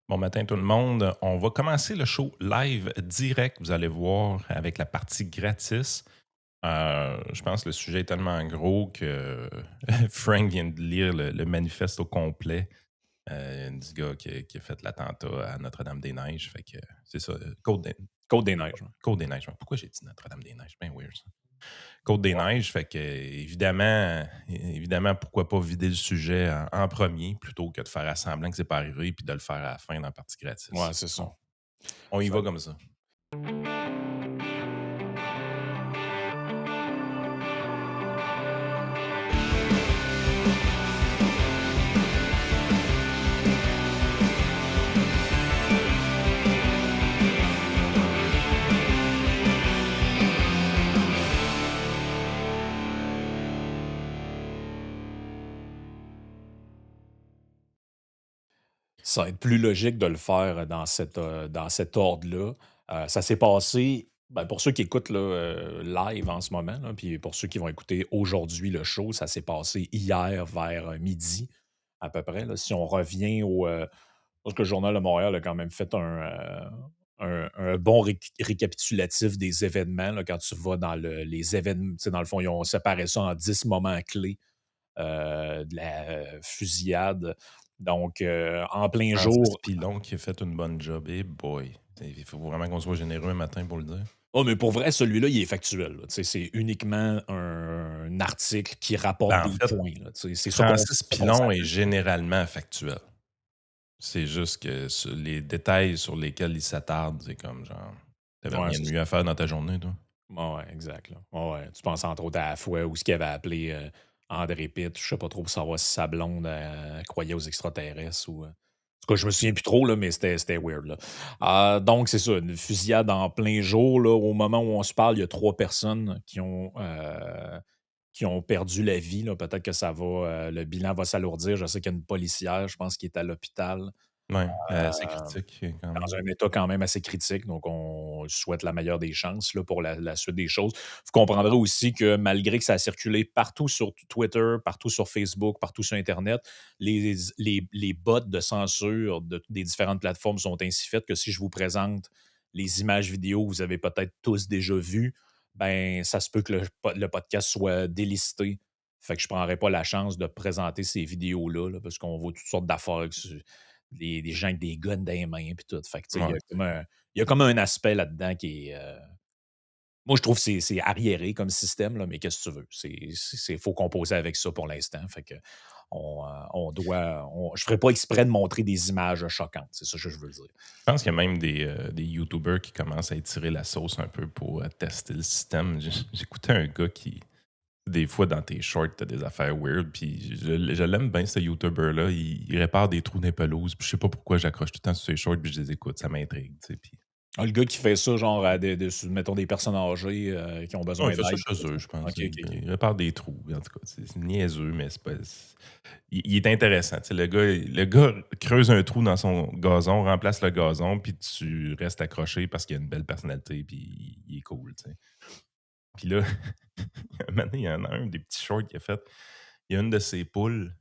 Bon matin tout le monde. On va commencer le show live direct, vous allez voir, avec la partie gratis. Je pense que le sujet est tellement gros que Frank vient de lire le manifeste au complet du gars qui a fait l'attentat à Notre-Dame-des-Neiges. Fait que c'est ça, Côte-des-Neiges, ouais. Côte-des-Neiges. Pourquoi j'ai dit Notre-Dame-des-Neiges? C'est bien weird ça. Ouais. Côte-des-Neiges, fait que évidemment, pourquoi pas vider le sujet en premier plutôt que de faire à semblant que c'est pas arrivé puis de le faire à la fin dans la partie Ouais, gratis. c'est ça. On y Fait va comme ça. Ça va être plus logique de le faire dans cet ordre-là. Ça s'est passé, ben, pour ceux qui écoutent là, live en ce moment, là, puis pour ceux qui vont écouter aujourd'hui le show, ça s'est passé hier vers, midi à peu près, là. Si on revient je pense que le Journal de Montréal a quand même fait un bon récapitulatif des événements, là, quand tu vas dans les événements. Tu sais, dans le fond, ils ont séparé ça en 10 moments clés de la fusillade. Donc, en plein Francis jour. Pilon qui a fait une bonne job. Eh boy! Il faut vraiment qu'on soit généreux un matin pour le dire. Oh, mais pour vrai, celui-là, il est factuel, là. Tu sais, c'est uniquement un article qui rapporte Ben, en des fait, points, là. Tu sais, Francis c'est ça qu'on Pilon est s'attend. généralement factuel. C'est juste que les détails sur lesquels il s'attarde, c'est comme genre, t'avais Ouais, rien de c'est mieux ça. à faire dans ta journée, toi? Ouais, ouais, exact, là. Ouais, ouais. Tu penses entre autres à la fois où ce qu'il avait appelé André Pitt, je sais pas trop pour savoir si sa blonde croyait aux extraterrestres ou. En tout cas, je me souviens plus trop, là, mais c'était weird, là. Donc, c'est ça, une fusillade en plein jour, là. Au moment où on se parle, il y a 3 personnes qui ont perdu la vie, là. Peut-être que le bilan va s'alourdir. Je sais qu'il y a une policière, je pense, qui est à l'hôpital. Ouais, c'est Euh, critique quand Dans même. un état quand même assez critique, donc on souhaite la meilleure des chances là, pour la suite des choses. Vous comprendrez aussi que malgré que ça a circulé partout sur Twitter, partout sur Facebook, partout sur Internet, les bots de censure des différentes plateformes sont ainsi faites que si je vous présente les images vidéo que vous avez peut-être tous déjà vues, ben ça se peut que le podcast soit délisté. Fait que je ne prendrai pas la chance de présenter ces vidéos-là là, parce qu'on voit toutes sortes d'affaires des gens avec des guns dans les mains puis tout. Fait que, tu sais, Ouais. il y a comme un aspect là-dedans qui est, moi, je trouve que c'est arriéré comme système, là, mais qu'est-ce que tu veux? Faut composer avec ça pour l'instant. Fait que je ferai pas exprès de montrer des images choquantes. C'est ça que je veux dire. Je pense qu'il y a même des YouTubers qui commencent à étirer la sauce un peu pour tester le système. J'écoutais un gars qui, des fois, dans tes shorts, t'as des affaires weird, puis je l'aime bien, ce YouTuber-là. Il répare des trous dans les pelouses, puis je sais pas pourquoi j'accroche tout le temps sur ses shorts, puis je les écoute, ça m'intrigue, tu sais, puis Ah, le gars qui fait ça, genre, à mettons, des personnes âgées qui ont non, besoin il fait ça d'aide. chez eux, je OK, pense. OK, OK. Il répare des trous, en tout cas. C'est niaiseux, mais c'est pas. Il est intéressant. Tu sais, le gars creuse un trou dans son gazon, remplace le gazon, puis tu restes accroché parce qu'il a une belle personnalité, puis il est cool. Tu sais. Puis là, un moment donné, il y en a un des petits shorts qu'il a fait. Il y a une de ses poules.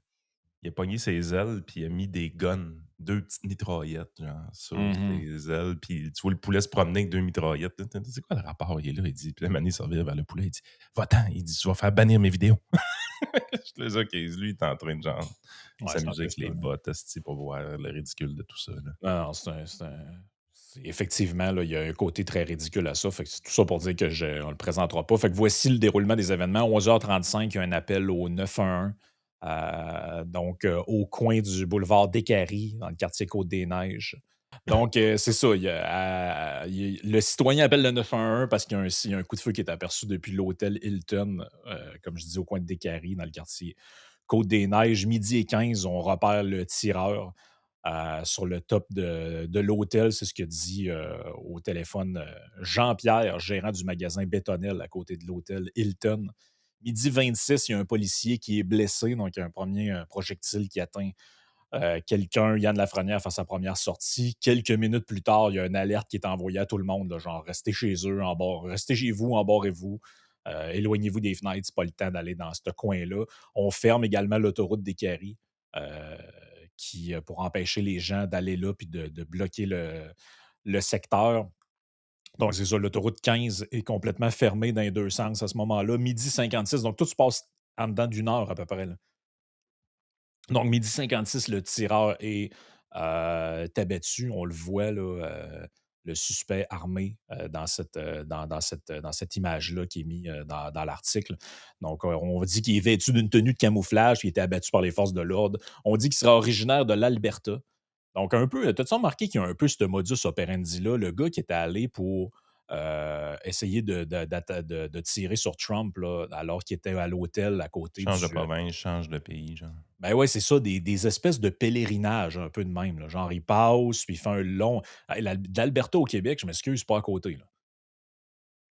Il a pogné ses ailes, puis il a mis des guns, 2 petites mitraillettes, genre, sur Mhm. ses ailes, puis tu vois le poulet se promener avec 2 mitraillettes. «C'est quoi le rapport?» Il est là, il dit, puis là, Manny se revient vers le poulet, il dit: «Va-t'en!» Il dit: «Tu vas faire bannir mes vidéos!» Je te OK, lui, il est en train de, genre, Ouais, c'est un s'amuser peu avec ça, les là. bots, esti, pour voir le ridicule de tout ça, là. Non, non, effectivement, là, il y a un côté très ridicule à ça. Fait que c'est tout ça pour dire que on le présentera pas. Fait que voici le déroulement des événements. 11h35, il y a un appel au 911. Donc, au coin du boulevard Décarie, dans le quartier Côte-des-Neiges. Donc, c'est ça. Le citoyen appelle le 911 parce qu'il y a un coup de feu qui est aperçu depuis l'hôtel Hilton, comme je dis, au coin de Décarie, dans le quartier Côte-des-Neiges. Midi et 15, on repère le tireur sur le top de l'hôtel. C'est ce que dit au téléphone Jean-Pierre, gérant du magasin Bétonnel à côté de l'hôtel Hilton. Midi 26, il y a un policier qui est blessé, donc il y a un premier projectile qui atteint quelqu'un, Yann Lafrenière, fait sa première sortie. Quelques minutes plus tard, il y a une alerte qui est envoyée à tout le monde, là, genre restez chez eux, en bas, restez chez vous, embarrez-vous. Éloignez-vous des fenêtres, c'est pas le temps d'aller dans ce coin-là. On ferme également l'autoroute des Caries, pour empêcher les gens d'aller là puis de bloquer le secteur. Donc, c'est ça, l'autoroute 15 est complètement fermée dans les deux sens à ce moment-là. Midi 56, donc tout se passe en dedans d'une heure à peu près, là. Donc, midi 56, le tireur est abattu. On le voit, là, le suspect armé dans cette image-là qui est mise dans l'article. Donc, on dit qu'il est vêtu d'une tenue de camouflage, qui était abattu par les forces de l'ordre. On dit qu'il sera originaire de l'Alberta. Donc, un peu, t'as-tu remarqué qu'il y a un peu ce modus operandi-là? Le gars qui était allé pour essayer de tirer sur Trump là, alors qu'il était à l'hôtel à côté Change de du, province, change de pays, genre. ben ouais, c'est ça, des espèces de pèlerinages un peu de même, là. Genre, il passe, puis il fait un long. D'Alberta au Québec, je m'excuse, pas à côté, là.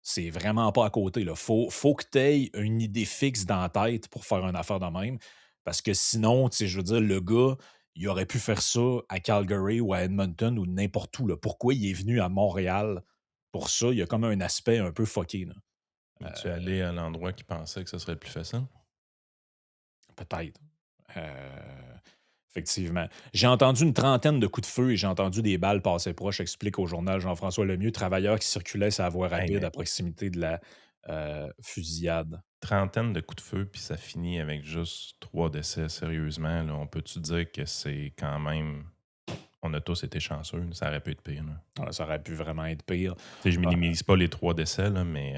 C'est vraiment pas à côté, là. Faut que tu aies une idée fixe dans la tête pour faire une affaire de même. Parce que sinon, tu sais, je veux dire, le gars, il aurait pu faire ça à Calgary ou à Edmonton ou n'importe où, là. Pourquoi il est venu à Montréal pour ça? Il y a comme un aspect un peu fucké, là. Mais tu es Euh, allé à l'endroit qui pensait que ce serait le plus facile? Peut-être. Effectivement. J'ai entendu une trentaine de coups de feu et j'ai entendu des balles passer proche, explique au journal Jean-François Lemieux, travailleur qui circulait sa voie Hey, rapide mais à proximité de la fusillade. trentaine de coups de feu, puis ça finit avec juste 3 décès, sérieusement, là, on peut-tu dire que c'est quand même on a tous été chanceux, là, ça aurait pu être pire, là. Ouais, ça aurait pu vraiment être pire. Tu sais, je Ah, minimise pas les 3 décès, là, mais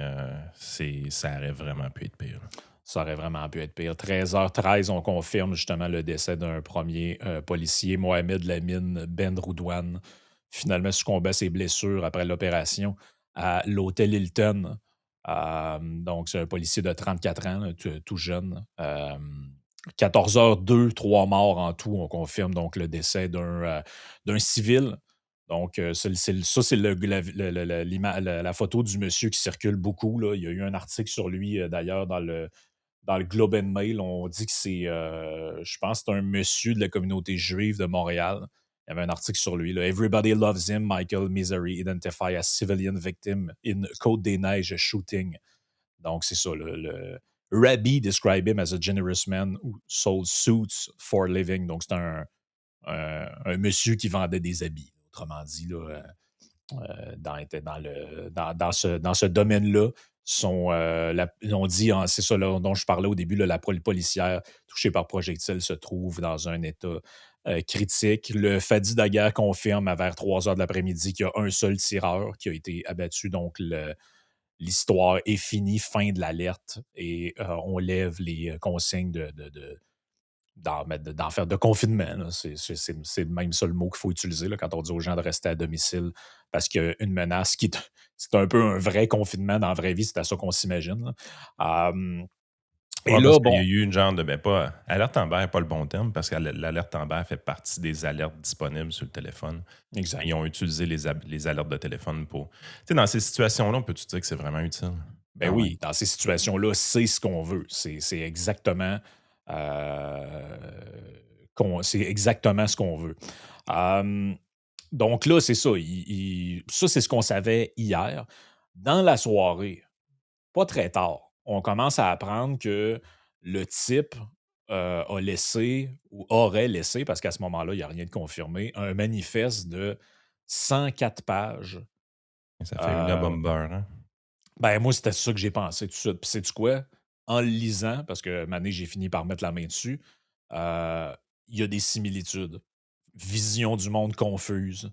ça aurait vraiment pu être pire, là. ça aurait vraiment pu être pire. 13h13, on confirme justement le décès d'un premier policier, Mohamed Lamine Ben Roudouane. Finalement, succombé à ses blessures après l'opération à l'hôtel Hilton. Donc, c'est un policier de 34 ans, là, tout jeune. 14h02, 3 morts en tout. On confirme donc le décès d'un civil. Donc, ça, c'est la photo du monsieur qui circule beaucoup, là. Il y a eu un article sur lui, d'ailleurs, dans le Globe and Mail. On dit que je pense que c'est un monsieur de la communauté juive de Montréal. Il y avait un article sur lui, là. Everybody loves him, Michael Misery, identified as civilian victim in Côte-des-Neiges shooting. Donc, c'est ça. Le Rabbi described him as a generous man who sold suits for a living. Donc, c'est un monsieur qui vendait des habits, autrement dit, là, dans ce domaine-là. On dit, c'est ça là, dont je parlais au début, là, la policière touchée par projectile se trouve dans un état critique. Le Fadi Daguerre confirme à vers 3 heures de l'après-midi qu'il y a un seul tireur qui a été abattu. Donc, l'histoire est finie, fin de l'alerte, et on lève les consignes d'en faire de confinement, là. C'est même ça le mot qu'il faut utiliser là, quand on dit aux gens de rester à domicile parce qu'il y a une menace c'est un peu un vrai confinement dans la vraie vie, c'est à ça qu'on s'imagine, là. Et Ouais, parce là, qu'il y bon, a eu une genre de, ben pas, alerte Amber n'est pas le bon terme, parce que l'alerte Amber fait partie des alertes disponibles sur le téléphone. exact. Ils ont utilisé les alertes de téléphone pour. Tu sais, dans ces situations-là, on peut-tu dire que c'est vraiment utile? Ben Quand même. oui, dans ces situations-là, c'est ce qu'on veut. C'est exactement, euh, c'est exactement ce qu'on veut. Euh, donc là, c'est ça. Ça, c'est ce qu'on savait hier. Dans la soirée, pas très tard, on commence à apprendre que le type a laissé ou aurait laissé, parce qu'à ce moment-là, il n'y a rien de confirmé, un manifeste de 104 pages. Ça fait une Euh, bomber, hein? ben, moi, c'était ça que j'ai pensé tout de suite. Puis, sais-tu quoi? En le lisant, parce que maintenant, j'ai fini par mettre la main dessus, euh, il y a des similitudes. Vision du monde confuse.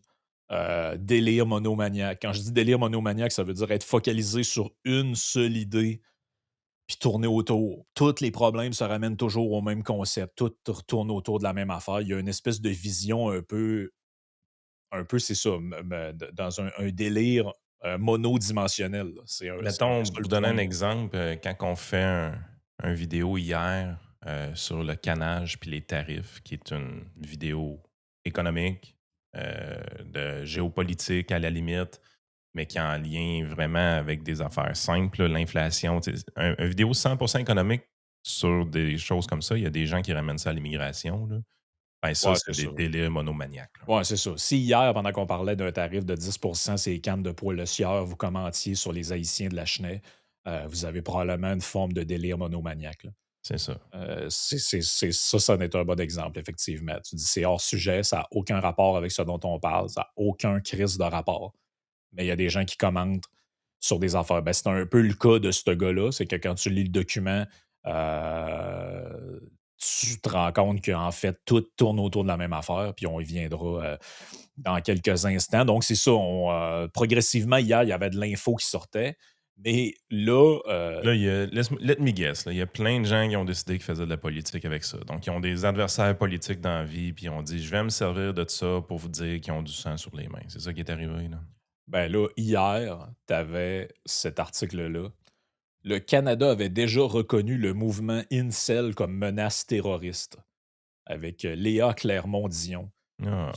Délire monomaniaque. Quand je dis délire monomaniaque, ça veut dire être focalisé sur une seule idée puis tourner autour. Tous les problèmes se ramènent toujours au même concept. Tout tourne autour de la même affaire. Il y a une espèce de vision un peu, c'est ça, dans un délire monodimensionnel, là. C'est un peu Mettons, ça le pour donner un point. exemple, quand on fait un vidéo hier sur le canage puis les tarifs, qui est une vidéo économique, de géopolitique à la limite, mais qui est en lien vraiment avec des affaires simples, là, l'inflation. Tu sais, un vidéo 100% économique sur des choses comme ça, il y a des gens qui ramènent ça à l'immigration, là. Ben ça, Ouais, c'est c'est des ça. délires monomaniaques, là. Ouais, c'est ça. Si hier, pendant qu'on parlait d'un tarif de 10 sur les cannes de poêle le sieur, vous commentiez sur les Haïtiens de la Chenaie, vous avez probablement une forme de délire monomaniaque, là. C'est ça. Ça en est un bon exemple, effectivement. Tu dis c'est hors sujet, ça n'a aucun rapport avec ce dont on parle, ça n'a aucun crise de rapport. Mais il y a des gens qui commentent sur des affaires. Ben, c'est un peu le cas de ce gars-là, c'est que quand tu lis le document, tu te rends compte qu'en fait, tout tourne autour de la même affaire, puis on y viendra dans quelques instants. Donc, c'est ça. Progressivement, hier, il y avait de l'info qui sortait, mais là, Là, let me guess, là, il y a plein de gens qui ont décidé qu'ils faisaient de la politique avec ça. Donc, ils ont des adversaires politiques dans la vie, puis ils ont dit, je vais me servir de ça pour vous dire qu'ils ont du sang sur les mains. C'est ça qui est arrivé, là. ben là, hier, tu avais cet article-là. Le Canada avait déjà reconnu le mouvement Incel comme menace terroriste avec Léa Clermont-Dion. Ah,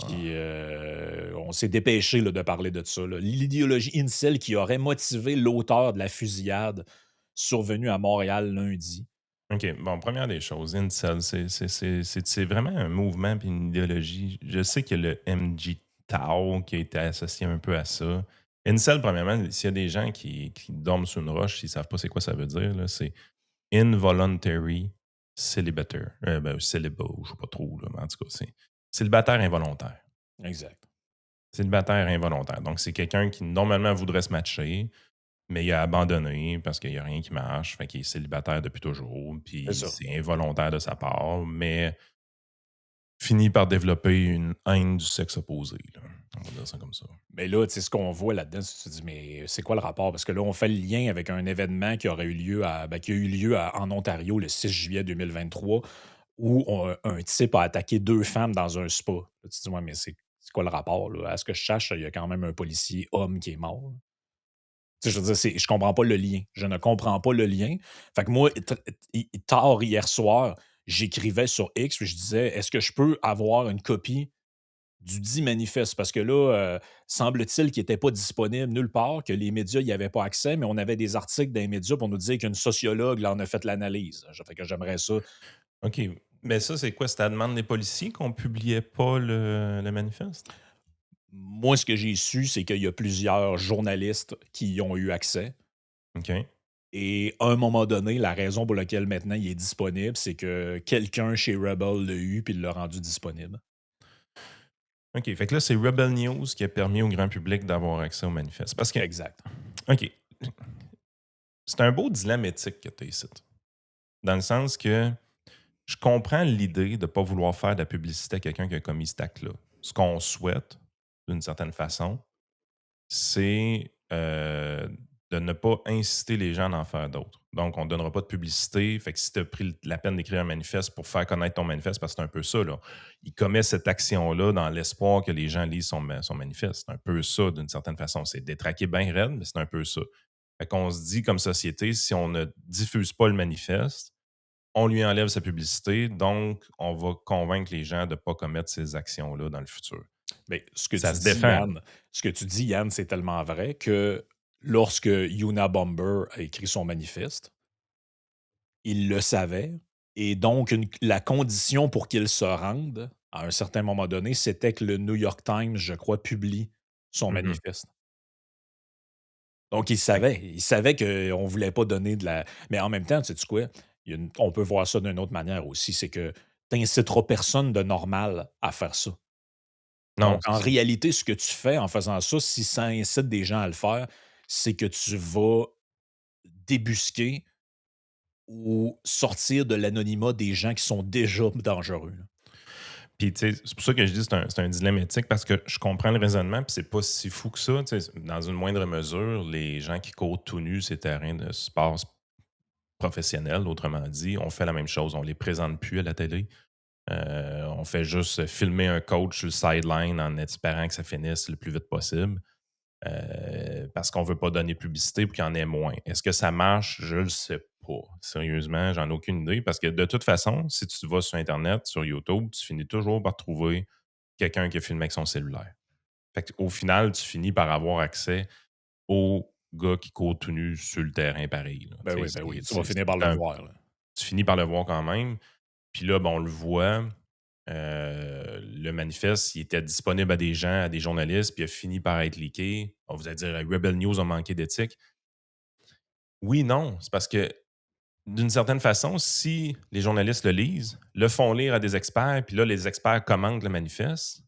On s'est dépêché là, de parler de ça, là. L'idéologie incel qui aurait motivé l'auteur de la fusillade survenue à Montréal lundi. OK. Bon, première des choses, incel, c'est vraiment un mouvement puis une idéologie. Je sais qu'il y a le MGTOW qui a été associé un peu à ça. Incel, premièrement, s'il y a des gens qui dorment sous une roche, s'ils ne savent pas c'est quoi ça veut dire, là, c'est involuntary célibataire. Célibat, ou je ne sais pas trop, là, mais en tout cas, c'est célibataire involontaire. Exact. Célibataire involontaire. Donc, c'est quelqu'un qui normalement voudrait se matcher, mais il a abandonné parce qu'il n'y a rien qui marche. Fait qu'il est célibataire depuis toujours. C'est Puis ça. c'est involontaire de sa part, mais finit par développer une haine du sexe opposé, là. On va dire ça comme ça. Mais là, tu sais, ce qu'on voit là-dedans, tu te dis, mais c'est quoi le rapport? Parce que là, on fait le lien avec un événement qui aurait eu lieu qui a eu lieu en Ontario le 6 juillet 2023, où un type a attaqué deux femmes dans un spa. Là, tu te dis, ouais, mais c'est quoi le rapport, là? À ce que je sache, il y a quand même un policier homme qui est mort. Tu sais, je veux dire, je comprends pas le lien. Je ne comprends pas le lien. Fait que moi, tard hier soir, j'écrivais sur X, puis je disais, est-ce que je peux avoir une copie du dit manifeste? Parce que là, semble-t-il qu'il n'était pas disponible nulle part, que les médias n'y avaient pas accès, mais on avait des articles dans les médias pour nous dire qu'une sociologue là, en a fait l'analyse. Fait que j'aimerais ça. OK. Mais ça, c'est quoi? C'est à la demande des policiers qu'on publiait pas le manifeste? Moi, ce que j'ai su, c'est qu'il y a plusieurs journalistes qui y ont eu accès. OK. Et à un moment donné, la raison pour laquelle maintenant il est disponible, c'est que quelqu'un chez Rebel l'a eu puis l'a rendu disponible. OK. Fait que là, c'est Rebel News qui a permis au grand public d'avoir accès au manifeste. Parce que, Exact. OK, c'est un beau dilemme éthique que tu as ici. Dans le sens que je comprends l'idée de ne pas vouloir faire de la publicité à quelqu'un qui a commis cet acte-là. Ce qu'on souhaite, d'une certaine façon, c'est de ne pas inciter les gens à en faire d'autres. Donc, on ne donnera pas de publicité. Fait que si tu as pris la peine d'écrire un manifeste pour faire connaître ton manifeste, parce que c'est un peu ça, là. Il commet cette action-là dans l'espoir que les gens lisent son manifeste. C'est un peu ça, d'une certaine façon. C'est détraqué bien raide, mais c'est un peu ça. Fait qu'on se dit, comme société, si on ne diffuse pas le manifeste, on lui enlève sa publicité, donc on va convaincre les gens de ne pas commettre ces actions-là dans le futur. Mais ce que Ça tu se dis, défend. Yann, c'est tellement vrai que lorsque Yuna Bomber a écrit son manifeste, il le savait. Et donc, la condition pour qu'il se rende, à un certain moment donné, c'était que le New York Times, je crois, publie son Mhm. manifeste. Donc, Fait que- il savait qu'on ne voulait pas donner de la. Mais en même temps, sais-tu quoi? On peut voir ça d'une autre manière aussi, c'est que tu n'inciteras personne de normal à faire ça. Non, Donc, c'est en ça. réalité, ce que tu fais en faisant ça, si ça incite des gens à le faire, c'est que tu vas débusquer ou sortir de l'anonymat des gens qui sont déjà dangereux, là. Puis, tu sais, c'est pour ça que je dis que c'est un dilemme éthique parce que je comprends le raisonnement, puis c'est pas si fou que ça. Tu sais, dans une moindre mesure, les gens qui courent tout nus ces terrains de sport professionnels, autrement dit, on fait la même chose. On les présente plus à la télé. On fait juste filmer un coach sur le sideline en espérant que ça finisse le plus vite possible. Parce qu'on veut pas donner publicité pour qu'il y en ait moins. Est-ce que ça marche? Je le sais pas. Sérieusement, j'en ai aucune idée parce que de toute façon, si tu vas sur Internet, sur YouTube, tu finis toujours par trouver quelqu'un qui a filmé avec son cellulaire. Fait qu'au final, tu finis par avoir accès aux gars qui courent tout nus sur le terrain pareil, là. Tu sais, Ben oui, tu vas finir par le voir, là. tu finis par le voir quand même. Puis là, ben, on le voit, le manifeste, il était disponible à des gens, à des journalistes, puis il a fini par être leaké. On vous allez dire, Rebel News a manqué d'éthique. Oui, non, c'est parce que d'une certaine façon, si les journalistes le lisent, le font lire à des experts, puis là, les experts commandent le manifeste,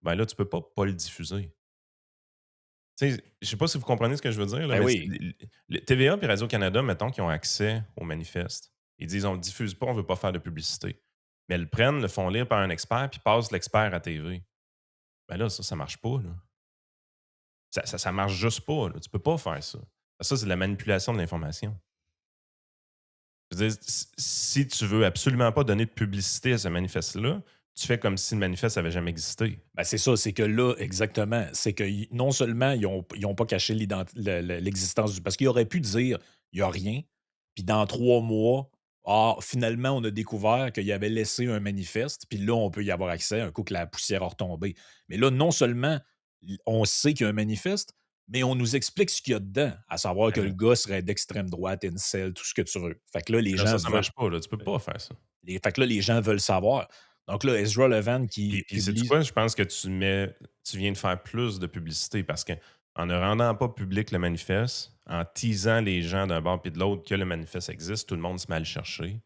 ben là, tu peux pas le diffuser. Tu sais, je sais pas si vous comprenez ce que je veux dire, là, Ben mais oui. le TVA et Radio-Canada, mettons, qui ont accès au manifeste, ils disent: «On ne diffuse pas, on veut pas faire de publicité». Mais ils le prennent, le font lire par un expert, puis passent l'expert à TV. Ben là, ça marche pas, là. Ça marche juste pas, là. Tu peux pas faire ça. Ça, c'est de la manipulation de l'information. Je veux dire, si tu veux absolument pas donner de publicité à ce manifeste-là, tu fais comme si le manifeste avait jamais existé. Ben, c'est ça, c'est que là, exactement, c'est que non seulement ils ont pas caché l'existence du. Parce qu'il aurait pu dire, il n'y a rien, puis dans 3 mois, ah, finalement, on a découvert qu'il avait laissé un manifeste, puis là, on peut y avoir accès un coup que la poussière a retombé. Mais là, non seulement on sait qu'il y a un manifeste, mais on nous explique ce qu'il y a dedans, à savoir que Ben le là, gars serait d'extrême droite, incel, tout ce que tu veux. Fait que là, les là, gens ça veulent. marche pas, là. Tu peux pas faire ça. Fait que là, les gens veulent savoir. Donc là, Ezra Levant qui Puis sais-tu publie. quoi? Je pense que tu viens de faire plus de publicité parce que en ne rendant pas public le manifeste, en teasant les gens d'un bord puis de l'autre que le manifeste existe, tout le monde se met à le chercher.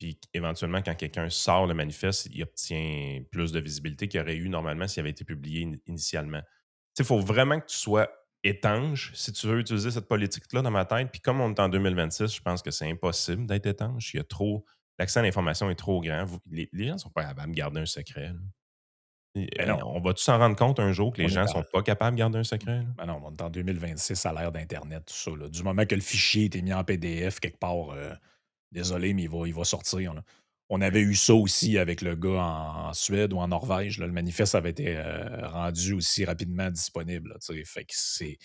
Puis éventuellement, quand quelqu'un sort le manifeste, il obtient plus de visibilité qu'il aurait eu normalement s'il avait été publié initialement. Tu sais, il faut vraiment que tu sois étanche si tu veux utiliser cette politique-là dans ma tête. Puis comme on est en 2026, je pense que c'est impossible d'être étanche. Il y a trop. L'accès à l'information est trop grand. Les gens ne sont pas capables de garder un secret, là. Ben non, On va-tu s'en rendre compte un jour que les on est gens à sont pas capables de garder un secret, là? ben non, on est en 2026 à l'ère d'internet, tout ça, là. Du moment que le fichier était mis en PDF quelque part, désolé, mais il va sortir, là. On avait eu ça aussi avec le gars en Suède ou en Norvège, là. Le manifeste avait été, rendu aussi rapidement disponible, là, tu sais. Fait que Parce que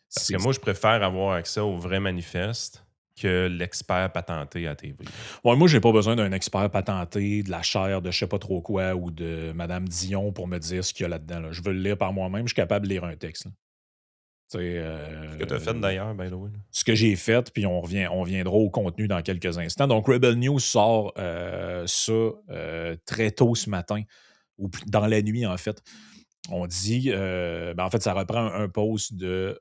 c'est moi, je préfère avoir accès au vrai manifeste que l'expert patenté à TV, là. ouais, moi, j'ai pas besoin d'un expert patenté, de la chaire de je sais pas trop quoi ou de madame Dion pour me dire ce qu'il y a là-dedans, là. Je veux le lire par moi-même, je suis capable de lire un texte, là. Tu sais, Ce que tu as fait d'ailleurs, by the way, là. ce que j'ai fait, puis on reviendra au contenu dans quelques instants. Donc, Rebel News sort ça très tôt ce matin, ou dans la nuit, en fait. On dit, ben, en fait, ça reprend un post de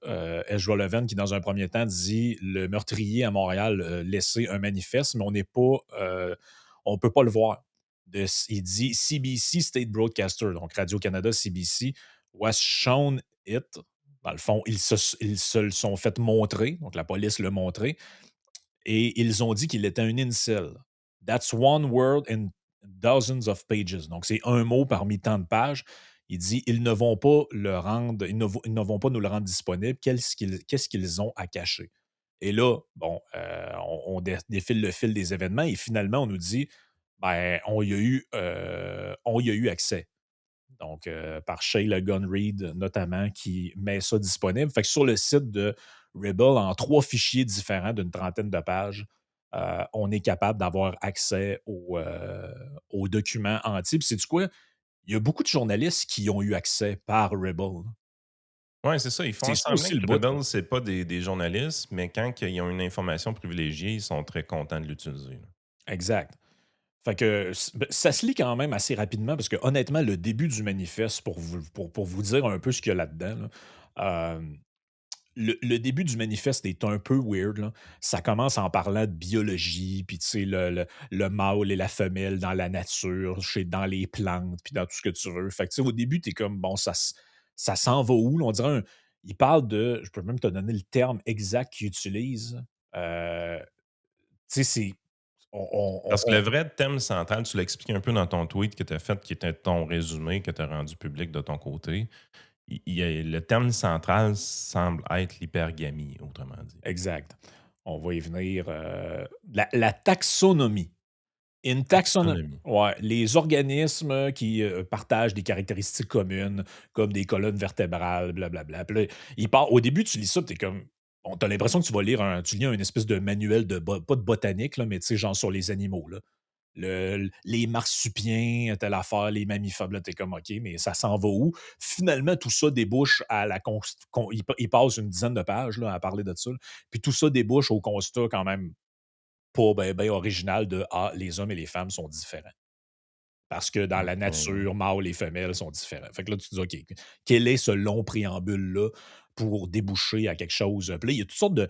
Ezra Levant qui, dans un premier temps, dit le meurtrier à Montréal laissé un manifeste, mais on peut pas le voir. Il dit CBC State Broadcaster, donc Radio-Canada CBC, was shown it. Dans le fond, ils se le sont fait montrer, donc la police l'a montré, et ils ont dit qu'il était un incel. That's one word in dozens of pages. Donc, c'est un mot parmi tant de pages. Il dit ils ne vont pas le rendre, ils ne vont pas nous le rendre disponible. Qu'est-ce qu'ils ont à cacher? Et là, bon, on défile le fil des événements et finalement, on nous dit ben, on y a eu accès. Donc, par Shayla Gunn Reid, notamment, qui met ça disponible. Fait que sur le site de Rebel, en 3 fichiers différents d'une trentaine de pages, on est capable d'avoir accès aux documents entiers. Puis, sais-tu quoi? Il y a beaucoup de journalistes qui ont eu accès par Rebel. Ouais, c'est ça. Ils C'est font ça semblant aussi le que bout, là. Rebels, c'est pas des journalistes, mais quand ils ont une information privilégiée, ils sont très contents de l'utiliser, là. Exact. Fait que ben, ça se lit quand même assez rapidement parce que honnêtement, le début du manifeste, pour vous dire un peu ce qu'il y a là-dedans, là, le début du manifeste est un peu weird, là. Ça commence en parlant de biologie, puis tu sais, le mâle et la femelle dans la nature, dans les plantes, puis dans tout ce que tu veux. Fait que tu sais, au début, tu es comme, bon, ça s'en va où, là? On dirait il parle de, je peux même te donner le terme exact qu'il utilise. Euh, Tu sais, c'est, Parce que le vrai thème central, tu l'as expliqué un peu dans ton tweet que tu as fait, qui était ton résumé que tu as rendu public de ton côté. Le thème central semble être l'hypergamie, autrement dit. exact. On va y venir. La taxonomie. Une taxonomie. Taxonomie. Ouais, les organismes qui partagent des caractéristiques communes, comme des colonnes vertébrales, blablabla. Puis là, au début, tu lis ça, tu es comme. Bon, tu as l'impression que tu vas lire tu lis une espèce de manuel pas de botanique, là, mais tu sais, genre sur les animaux. Là. Les marsupiens, telle affaire, les mammifères, là, t'es comme OK, mais ça s'en va où? Finalement, tout ça débouche à la il passe une dizaine de pages là, à parler de ça. Là. Puis tout ça débouche au constat quand même pas ben original de les hommes et les femmes sont différents. Parce que dans la OK. nature, mâles et femelles sont différents. Fait que là, tu te dis, OK, quel est ce long préambule-là pour déboucher à quelque chose? Puis là, il y a toutes sortes de.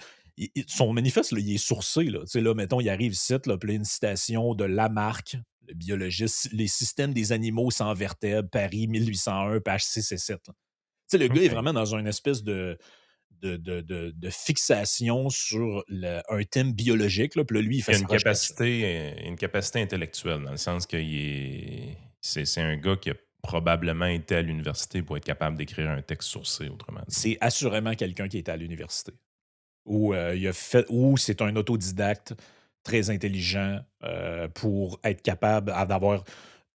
son manifeste, là, il est sourcé. Là. Tu sais, là, mettons, il arrive ici, là, puis là, une citation de Lamarck, le biologiste, Les systèmes des animaux sans vertèbres, Paris 1801, page 6 et 7. Là. Tu sais, le gars est OK. vraiment dans une espèce de fixation sur un thème biologique. Là, puis là, lui, il fait Il a sa recherche. une capacité intellectuelle, dans le sens que c'est un gars qui a probablement été à l'université pour être capable d'écrire un texte sourcé, autrement dit. C'est assurément quelqu'un qui est à l'université. Ou c'est un autodidacte très intelligent pour être capable d'avoir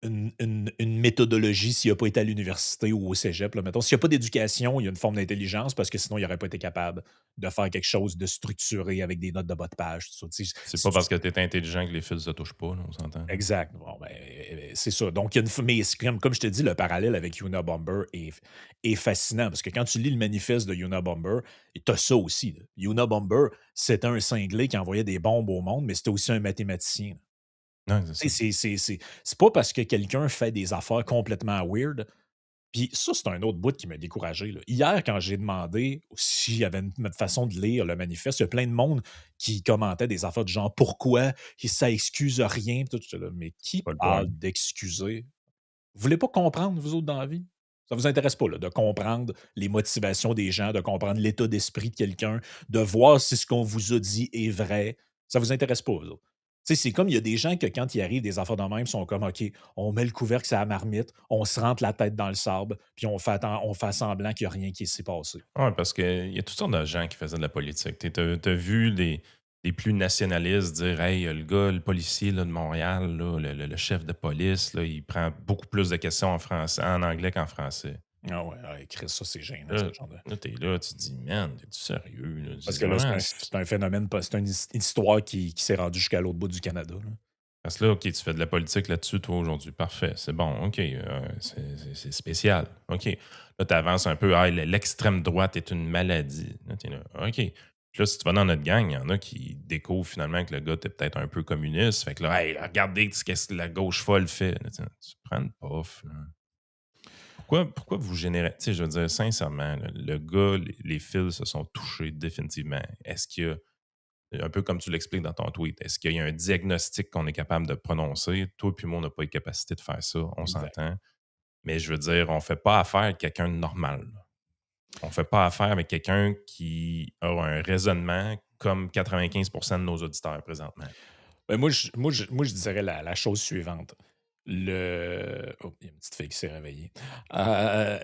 une méthodologie s'il n'a pas été à l'université ou au cégep. Là. Mettons, s'il n'y a pas d'éducation, il y a une forme d'intelligence parce que sinon, il n'aurait pas été capable de faire quelque chose de structuré avec des notes de bas de page. Tout ça. Tu sais, C'est si pas tu- parce que tu es intelligent que les fils se touchent pas, là, on s'entend. Là. Exact. Bon, ben, c'est ça. Donc, il y a mais comme je te dis, le parallèle avec Unabomber est fascinant parce que quand tu lis le manifeste de Unabomber, tu as ça aussi. Là. Unabomber, c'était un cinglé qui envoyait des bombes au monde, mais c'était aussi un mathématicien. Non, c'est ça. Tu sais, c'est pas parce que quelqu'un fait des affaires complètement weird. Puis ça, c'est un autre bout qui m'a découragé. Là. Hier, quand j'ai demandé s'il y avait une façon de lire le manifeste, il y a plein de monde qui commentait des affaires du genre pourquoi ça excuse rien. Puis tout, j'étais là, mais qui Pas le point. parle d'excuser? Vous voulez pas comprendre, vous autres, dans la vie? Ça vous intéresse pas là, de comprendre les motivations des gens, de comprendre l'état d'esprit de quelqu'un, de voir si ce qu'on vous a dit est vrai. Ça vous intéresse pas, vous autres. Tu sais, c'est comme il y a des gens que quand il arrive des affaires de même, sont comme OK, on met le couvercle sur la marmite, on se rentre la tête dans le sable, puis on fait semblant qu'il n'y a rien qui s'est passé. Ouais, parce qu'il y a toutes sortes de gens qui faisaient de la politique. Tu as vu les plus nationalistes dire hey, le gars, le policier là, de Montréal, là, le chef de police, là, il prend beaucoup plus de questions en français, en anglais qu'en français. Ah ouais, ah, Chris, ça c'est gênant, ce Là, genre de. là t'es là, tu te dis, man, t'es-tu sérieux? Là? Parce C'est que là, vraiment. c'est un phénomène, c'est une histoire qui s'est rendue jusqu'à l'autre bout du Canada. Là. Parce que là, OK, tu fais de la politique là-dessus, toi, aujourd'hui. Parfait, c'est bon, OK. C'est spécial. OK. Là, tu avances un peu. Ah, l'extrême droite est une maladie. Là, t'es là, OK. Puis là, si tu vas dans notre gang, il y en a qui découvrent finalement que le gars était peut-être un peu communiste. Fait que là, hey, regardez ce que la gauche folle fait. Là, tu prends une puff. Là. Pourquoi vous générez. Tu sais, je veux dire, sincèrement, là, le gars, les fils se sont touchés définitivement. Est-ce qu'il y a un peu comme tu l'expliques dans ton tweet, est-ce qu'il y a un diagnostic qu'on est capable de prononcer? Toi puis moi, on n'a pas eu capacité de faire ça, on Exact. s'entend. Mais je veux dire, on ne fait pas affaire avec quelqu'un de normal. Là. On ne fait pas affaire avec quelqu'un qui a un raisonnement comme 95% de nos auditeurs présentement. Ben, moi, je dirais la chose suivante. Oh, il y a une petite fille qui s'est réveillée. Euh,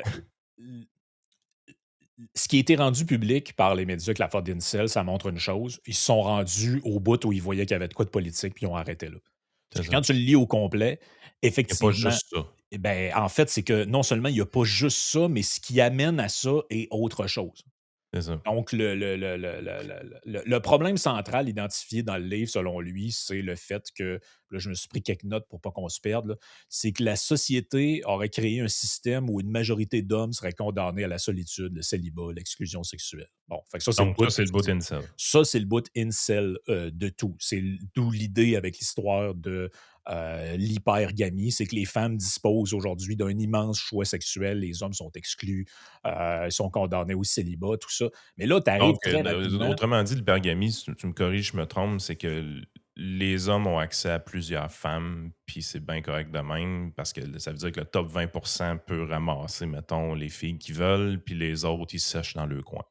Ce qui a été rendu public par les médias avec l'affaire d'Incel, ça montre une chose. Ils se sont rendus au bout où ils voyaient qu'il y avait de quoi de politique, puis ils ont arrêté là. C'est Parce que ça. quand tu le lis au complet, Il n'y a pas effectivement, juste ça. eh ben, en fait, c'est que non seulement il n'y a pas juste ça, mais ce qui amène à ça est autre chose. C'est ça. Donc, le problème central identifié dans le livre, selon lui, c'est le fait que, là, je me suis pris quelques notes pour pas qu'on se perde, là, c'est que la société aurait créé un système où une majorité d'hommes seraient condamnés à la solitude, le célibat, l'exclusion sexuelle. Bon, fait que ça, c'est le Donc, bout, ça, c'est le bout incel. ça, c'est le bout incel de tout. C'est d'où l'idée avec l'histoire de l'hypergamie, c'est que les femmes disposent aujourd'hui d'un immense choix sexuel, les hommes sont exclus, ils sont condamnés au célibat, tout ça. Mais là, tu arrives Donc, très rapidement. autrement dit, l'hypergamie, si tu me corriges, je me trompe, c'est que les hommes ont accès à plusieurs femmes, puis c'est bien correct de même, parce que ça veut dire que le top 20% peut ramasser, mettons, les filles qui veulent, puis les autres, ils se sèchent dans le coin.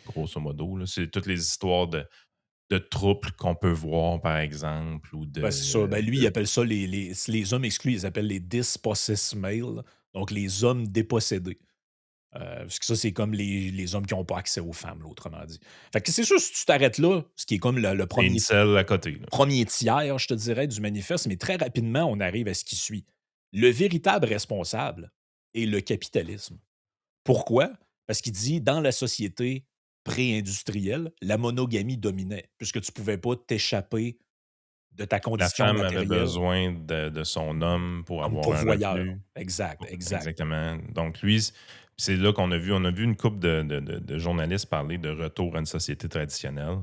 Grosso modo, là. C'est toutes les histoires de troubles qu'on peut voir, par exemple, ou Ben, c'est ça. Ben, lui, il de- appelle ça les hommes exclus, ils appellent les dispossessed males, donc les hommes dépossédés. Parce que ça, c'est comme les hommes qui n'ont pas accès aux femmes, là, autrement dit. Fait que c'est sûr, si tu t'arrêtes là, ce qui est comme le des incels à côté. Là. premier tiers, je te dirais, du manifeste, mais très rapidement, on arrive à ce qui suit. Le véritable responsable est le capitalisme. Pourquoi? Parce qu'il dit, dans la société pré-industrielle, la monogamie dominait, puisque tu ne pouvais pas t'échapper de ta La condition femme avait matérielle besoin de son homme pour comme avoir un pourvoyeur. revenu. Exact, exact. Exactement. Donc, lui, c'est là on a vu une couple de journalistes parler de retour à une société traditionnelle.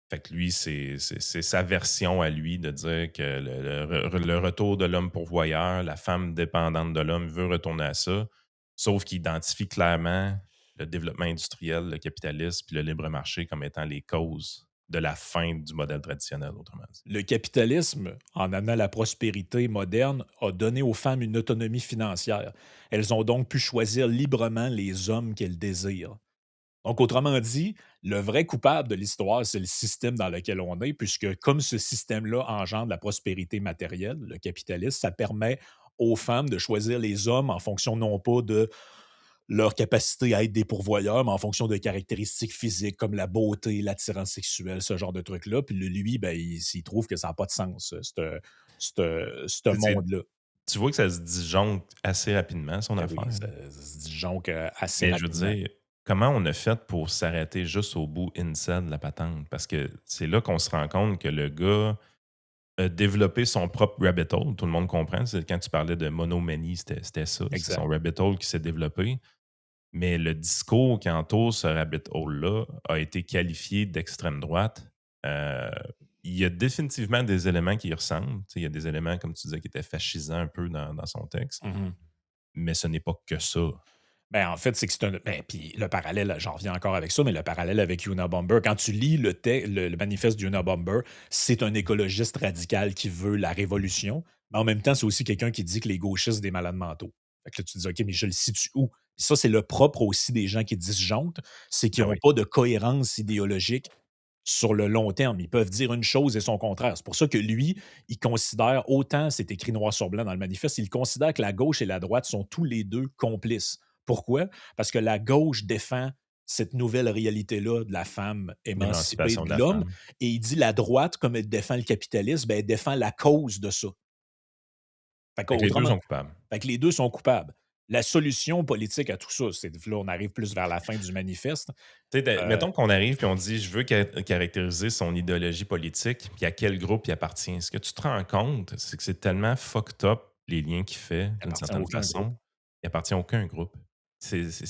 Fait que lui, c'est sa version à lui de dire que le retour de l'homme pourvoyeur, la femme dépendante de l'homme veut retourner à ça, sauf qu'il identifie clairement le développement industriel, le capitalisme puis le libre marché comme étant les causes de la fin du modèle traditionnel, autrement dit. Le capitalisme, en amenant la prospérité moderne, a donné aux femmes une autonomie financière. Elles ont donc pu choisir librement les hommes qu'elles désirent. Donc, autrement dit, le vrai coupable de l'histoire, c'est le système dans lequel on est, puisque comme ce système-là engendre la prospérité matérielle, le capitalisme, ça permet aux femmes de choisir les hommes en fonction non pas de leur capacité à être des pourvoyeurs, mais en fonction de caractéristiques physiques comme la beauté, l'attirance sexuelle, ce genre de trucs-là. Puis lui, ben, il trouve que ça n'a pas de sens, ce Tu sais, monde-là. tu vois que ça se disjoncte assez rapidement, son Ben affaire, oui, là. ça se disjonque assez Mais je veux rapidement. dire, comment on a fait pour s'arrêter juste au bout incel de la patente? Parce que c'est là qu'on se rend compte que le gars a développé son propre rabbit hole. Tout le monde comprend. C'est quand tu parlais de monomanie, c'était ça. C'est son Exact. rabbit hole qui s'est développé. Mais le discours qui entoure ce rabbit hole-là a été qualifié d'extrême droite. Euh, il y a définitivement des éléments qui y ressemblent. Tu sais, il y a des éléments, comme tu disais, qui étaient fascisants un peu dans son texte. Mhm. Mais ce n'est pas que ça. Ben, en fait, c'est que c'est un. Ben, puis le parallèle, j'en reviens encore avec ça, mais le parallèle avec Unabomber, quand tu lis le manifeste d'Unabomber, c'est un écologiste radical qui veut la révolution, mais en même temps, c'est aussi quelqu'un qui dit que les gauchistes, des malades mentaux. Fait que là, tu te dis, OK, mais je le situe où? Puis ça, c'est le propre aussi des gens qui disjonctent, c'est qu'ils Ben n'ont oui. pas de cohérence idéologique sur le long terme. Ils peuvent dire une chose et son contraire. C'est pour ça que lui, il considère autant, c'est écrit noir sur blanc dans le manifeste, il considère que la gauche et la droite sont tous les deux complices. Pourquoi? Parce que la gauche défend cette nouvelle réalité-là de la femme émancipée L'émancipation de de la l'homme, femme. et il dit la droite, comme elle défend le capitalisme, ben, elle défend la cause de ça. Fait Fait que les 2 qu'autrement, sont coupables. fait que les deux sont coupables. La solution politique à tout ça, c'est là, on arrive plus vers la fin du manifeste. Tu sais, euh, mettons qu'on arrive puis on dit: «Je veux caractériser son idéologie politique, puis à quel groupe il appartient». Ce que tu te rends compte, c'est que c'est tellement fucked up les liens qu'il fait elle d'une appartient à certaine aucun groupe. façon, il appartient à aucun groupe.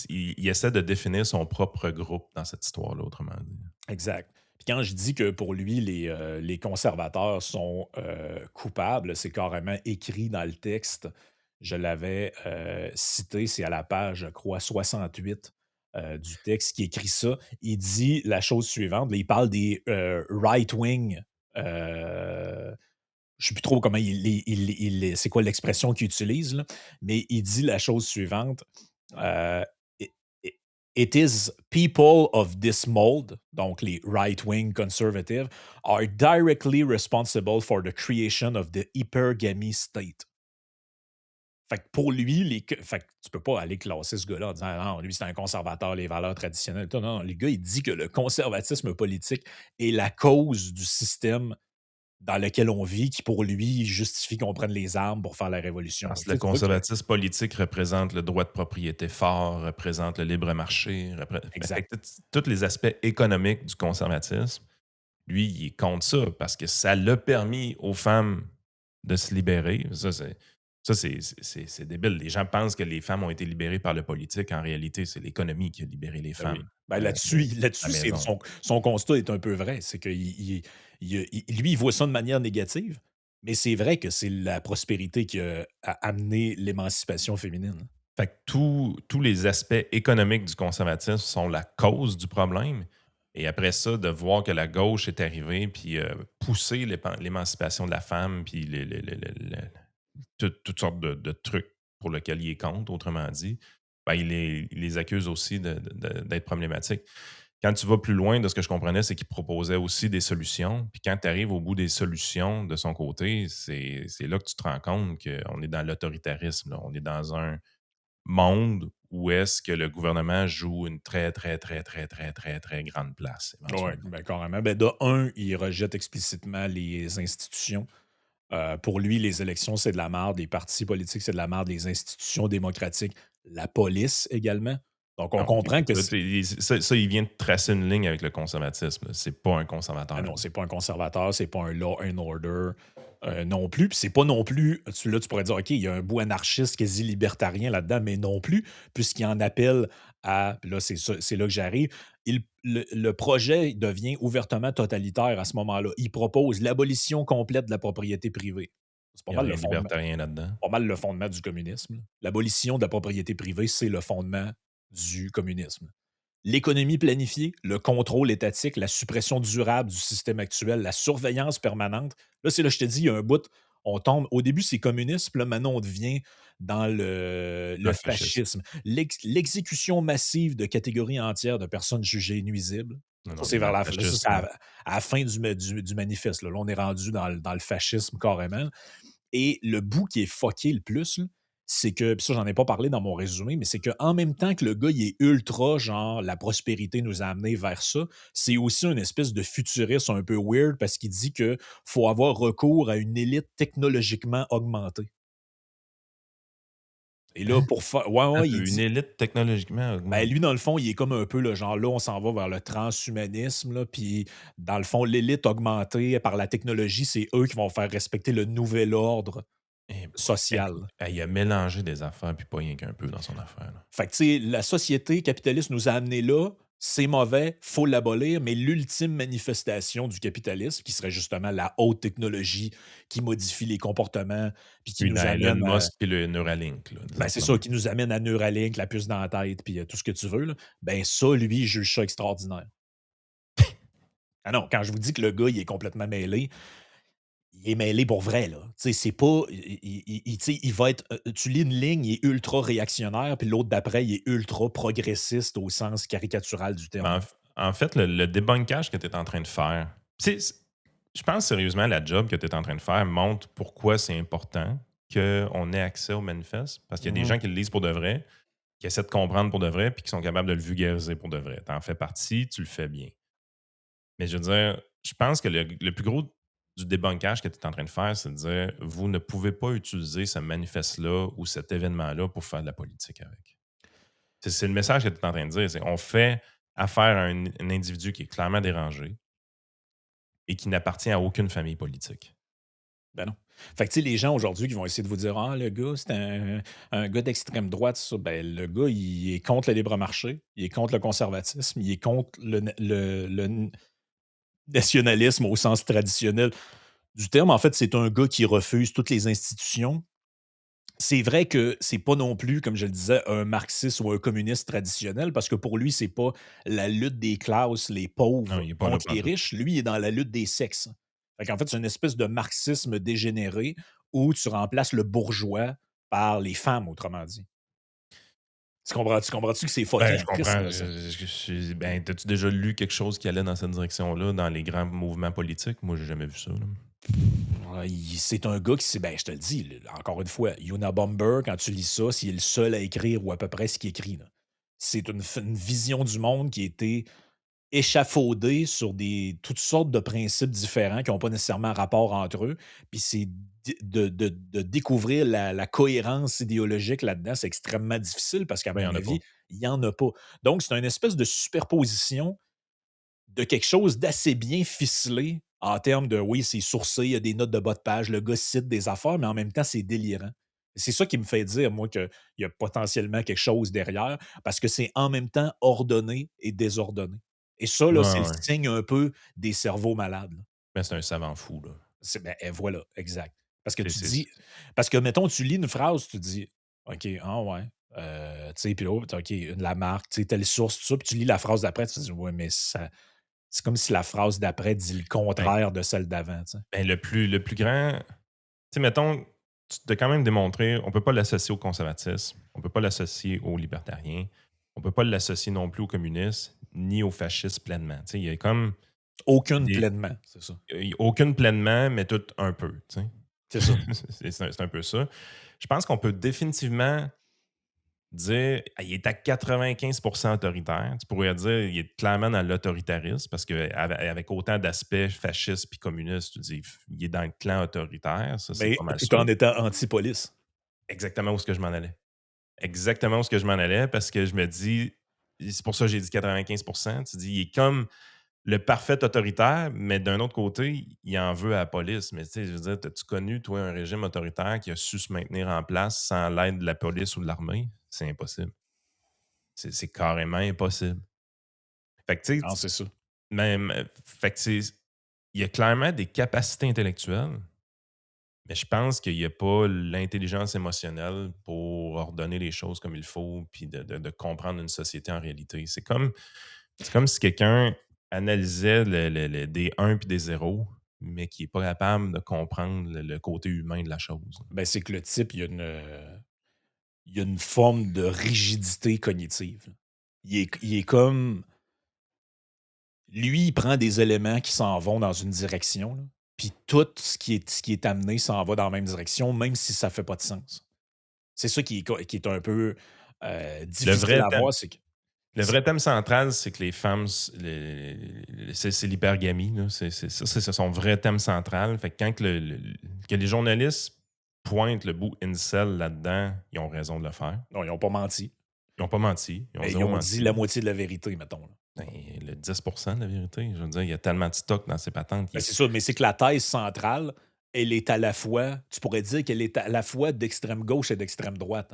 Il essaie de définir son propre groupe dans cette histoire-là, autrement dit. Exact. Puis quand je dis que pour lui, les conservateurs sont coupables, c'est carrément écrit dans le texte. Je l'avais cité, c'est à la page, je crois, 68 du texte qui écrit ça. Il dit la chose suivante. Là, il parle des right-wing. Je ne sais plus trop comment c'est quoi l'expression qu'il utilise, là, mais il dit la chose suivante. euh, it, it- it is people of this mold, donc les right-wing conservatives, are directly responsible for the creation of the hypergamy state. Fait que pour lui, fait que tu peux pas aller classer ce gars-là en disant «Ah non, lui, c'est un conservateur, les valeurs traditionnelles. Tout. Non, non, le gars, il dit que le conservatisme politique est la cause du système dans lequel on vit, qui pour lui justifie qu'on prenne les armes pour faire la révolution. Parce Donc, que le tu vois que. conservatisme politique représente le droit de propriété fort, représente le libre marché, fait Exact. que tous les aspects économiques du conservatisme, lui, il est contre ça parce que ça l'a permis aux femmes de se libérer. Ça, c'est débile. Les gens pensent que les femmes ont été libérées par le politique. En réalité, c'est l'économie qui a libéré les Ben oui. femmes Ben de la là-dessus, maison. son constat est un peu vrai. C'est que lui, il voit ça de manière négative, mais c'est vrai que c'est la prospérité qui a amené l'émancipation féminine. Fait que tous les aspects économiques du conservatisme sont la cause du problème. Et après ça, de voir que la gauche est arrivée, puis pousser l'émancipation de la femme, puis toutes sortes de trucs pour lesquels il est contre, autrement dit, ben, il les accuse aussi d'être problématiques. Quand tu vas plus loin, de ce que je comprenais, c'est qu'il proposait aussi des solutions. Puis quand tu arrives au bout des solutions de son côté, c'est là que tu te rends compte qu'on est dans l'autoritarisme, là. On est dans un monde où est-ce que le gouvernement joue une très, très, très, très, très, très, très grande place, Oui, éventuellement. ben carrément. Ben de un, il rejette explicitement les institutions. Pour lui, les élections, c'est de la merde. Les partis politiques, c'est de la merde. Les institutions démocratiques, la police également. Donc, on Non, comprend écoute, que ça, il vient de tracer une ligne avec le conservatisme, là. C'est pas un conservateur, ah là. non, c'est pas un conservateur, c'est pas un law and order non plus. Puis c'est pas non plus. Là, tu pourrais dire, OK, il y a un bout anarchiste quasi libertarien là-dedans, mais non plus, puisqu'il en appelle à. Puis là, c'est là que j'arrive. Le projet devient ouvertement totalitaire à ce moment-là. Il propose l'abolition complète de la propriété privée. C'est Il n'y a rien de fondement, libertarien là-dedans. pas mal le fondement du communisme, là. L'abolition de la propriété privée, c'est le fondement du communisme. L'économie planifiée, le contrôle étatique, la suppression durable du système actuel, la surveillance permanente. Là, c'est là, je te dis, il y a un bout, on tombe. Au début, c'est communiste, puis là, maintenant, on devient dans le Un fasciste. fascisme. L'exécution massive de catégories entières de personnes jugées nuisibles. Non, Ça, non, c'est dans vers le la fin. Là, ça, c'est fascisme. à la fin du manifeste. Là. Là, on est rendu dans le fascisme carrément. Et le bout qui est fucké le plus, là, c'est que, puis ça, j'en ai pas parlé dans mon résumé, mais c'est qu'en même temps que le gars, il est ultra, genre, la prospérité nous a amené vers ça, c'est aussi une espèce de futuriste un peu weird parce qu'il dit que faut avoir recours à une élite technologiquement augmentée. Et là, pour faire. Ouais, Un ouais, peu, il une dit. élite technologiquement Ben, augmente. lui, dans le fond, il est comme un peu le genre là, on s'en va vers le transhumanisme, là, puis dans le fond, l'élite augmentée par la technologie, c'est eux qui vont faire respecter le nouvel ordre Eh boy. social. Il a mélangé des affaires, puis pas rien qu'un peu dans son affaire. Là. Fait que, tu sais, la société capitaliste nous a amenés là, c'est mauvais, faut l'abolir, mais l'ultime manifestation du capitalisme, qui serait justement la haute technologie qui modifie les comportements, puis qui Puis nous dans Elon amène à. Musk et le Neuralink, là, des Ben, c'est affaires de ça, même. qui nous amène à Neuralink, la puce dans la tête, puis tout ce que tu veux, là. Ben, ça, lui, il juge ça extraordinaire. Ah non, quand je vous dis que le gars, il est complètement mêlé, il est mêlé pour vrai, là. Tu sais, c'est pas. Tu sais, il va être. Tu lis une ligne, il est ultra réactionnaire, puis l'autre d'après, il est ultra progressiste au sens caricatural du Mais terme. en fait, le débunkage que tu es en train de faire, je pense sérieusement la job que tu es en train de faire montre pourquoi c'est important qu'on ait accès au manifeste. Parce qu'il y a des Mhm. gens qui le lisent pour de vrai, qui essaient de comprendre pour de vrai, puis qui sont capables de le vulgariser pour de vrai. Tu en fais partie, tu le fais bien. Mais je veux dire, je pense que le plus gros du débunkage que tu es en train de faire, c'est de dire vous ne pouvez pas utiliser ce manifeste-là ou cet événement-là pour faire de la politique avec. C'est le message que tu es en train de dire. On fait affaire à un individu qui est clairement dérangé et qui n'appartient à aucune famille politique. Ben non. Fait que, tu sais, les gens aujourd'hui qui vont essayer de vous dire: «Ah, le gars, c'est un gars d'extrême droite», ça. Ben, le gars, il est contre le libre marché, il est contre le conservatisme, il est contre le nationalisme au sens traditionnel du terme. En fait, c'est un gars qui refuse toutes les institutions. C'est vrai que c'est pas non plus, comme je le disais, un marxiste ou un communiste traditionnel, parce que pour lui, c'est pas la lutte des classes, les Non, pauvres il n'est pas là contre les pantoute. riches. Lui, il est dans la lutte des sexes. Fait qu'en fait, c'est une espèce de marxisme dégénéré où tu remplaces le bourgeois par les femmes, autrement dit. Tu comprends-tu que c'est fucké Ben, je en Christ, comprends. là, ça? Ben, t'as-tu déjà lu quelque chose qui allait dans cette direction-là dans les grands mouvements politiques? Moi, j'ai jamais vu ça. Là. Ouais, c'est un gars qui s'est, ben, je te le dis, encore une fois, Unabomber, quand tu lis ça, s'il est le seul à écrire ou à peu près ce qu'il écrit, là. C'est une vision du monde qui a été échafaudée sur toutes sortes de principes différents qui n'ont pas nécessairement rapport entre eux. Puis c'est de découvrir la cohérence idéologique là-dedans, c'est extrêmement difficile parce qu'à Ben, il n'y mon en a pas. avis, il n'y en a pas. Donc, c'est une espèce de superposition de quelque chose d'assez bien ficelé en termes de oui, c'est sourcé, il y a des notes de bas de page, le gars cite des affaires, mais en même temps, c'est délirant. C'est ça qui me fait dire, moi, qu'il y a potentiellement quelque chose derrière, parce que c'est en même temps ordonné et désordonné. Et ça, Ouais, là, c'est le ouais. signe un peu des cerveaux malades. Là. Ben, c'est un savant fou. Là. Ben, voilà, exact. Parce que tu C'est- dis, parce que, mettons, tu lis une phrase, tu dis, OK, ah ouais, tu sais, puis l'autre, OK, la marque, tu sais, telle source, tout ça, puis tu lis la phrase d'après, tu te dis, ouais, mais ça, c'est comme si la phrase d'après dit le ben, contraire de celle d'avant, tu sais. ben, le plus grand. Tu sais, mettons, tu t'as quand même démontré, on peut pas l'associer au conservatisme, on peut pas l'associer aux libertariens, on peut pas l'associer non plus aux communistes, ni aux fascistes pleinement. Tu sais, il y a comme Aucune des, pleinement, c'est ça. aucune pleinement, mais tout un peu. Tu C'est ça. sais. C'est un peu ça. Je pense qu'on peut définitivement dire ah, il est à 95% autoritaire. Tu pourrais dire il est clairement dans l'autoritarisme parce qu'avec autant d'aspects fascistes puis communistes, tu dis il est dans le clan autoritaire. Ça, c'est Mais pas mal tout sûr. en étant anti-police. Exactement où ce que je m'en allais. Exactement où ce que je m'en allais parce que je me dis, c'est pour ça que j'ai dit 95%. Tu dis, il est comme le parfait autoritaire, mais d'un autre côté, il en veut à la police. Mais tu sais, je veux dire, as-tu connu, toi, un régime autoritaire qui a su se maintenir en place sans l'aide de la police ou de l'armée? C'est impossible. C'est carrément impossible. Fait que, tu Non, sais, c'est ça. même, fait que il y a clairement des capacités intellectuelles, Mais je pense qu'il y a pas l'intelligence émotionnelle pour ordonner les choses comme il faut, puis de comprendre une société en réalité. C'est comme si quelqu'un analysait des 1 puis des 0, mais qui est pas capable de comprendre le côté humain de la chose. Ben, c'est que le type, il y a une forme de rigidité cognitive, là. Il est comme lui, il prend des éléments qui s'en vont dans une direction, là, puis tout ce qui est amené s'en va dans la même direction, même si ça fait pas de sens. C'est ça qui est un peu, Le difficile vrai à thème voir, c'est que le c'est vrai thème central, c'est que les femmes, c'est l'hypergamie, là. C'est son vrai thème central. Fait que quand que les journalistes pointent le bout incel là-dedans, ils ont raison de le faire. non, ils ont pas menti, Ils ont pas menti. Ils ont mais ils zéro ont dit la menti. moitié de la vérité, mettons, là. Ben, le 10 de la vérité. Je veux dire, il y a tellement de stock dans ces patentes. Ben, c'est ça, mais c'est que la thèse centrale, elle est à la fois tu pourrais dire qu'elle est à la fois d'extrême gauche et d'extrême droite.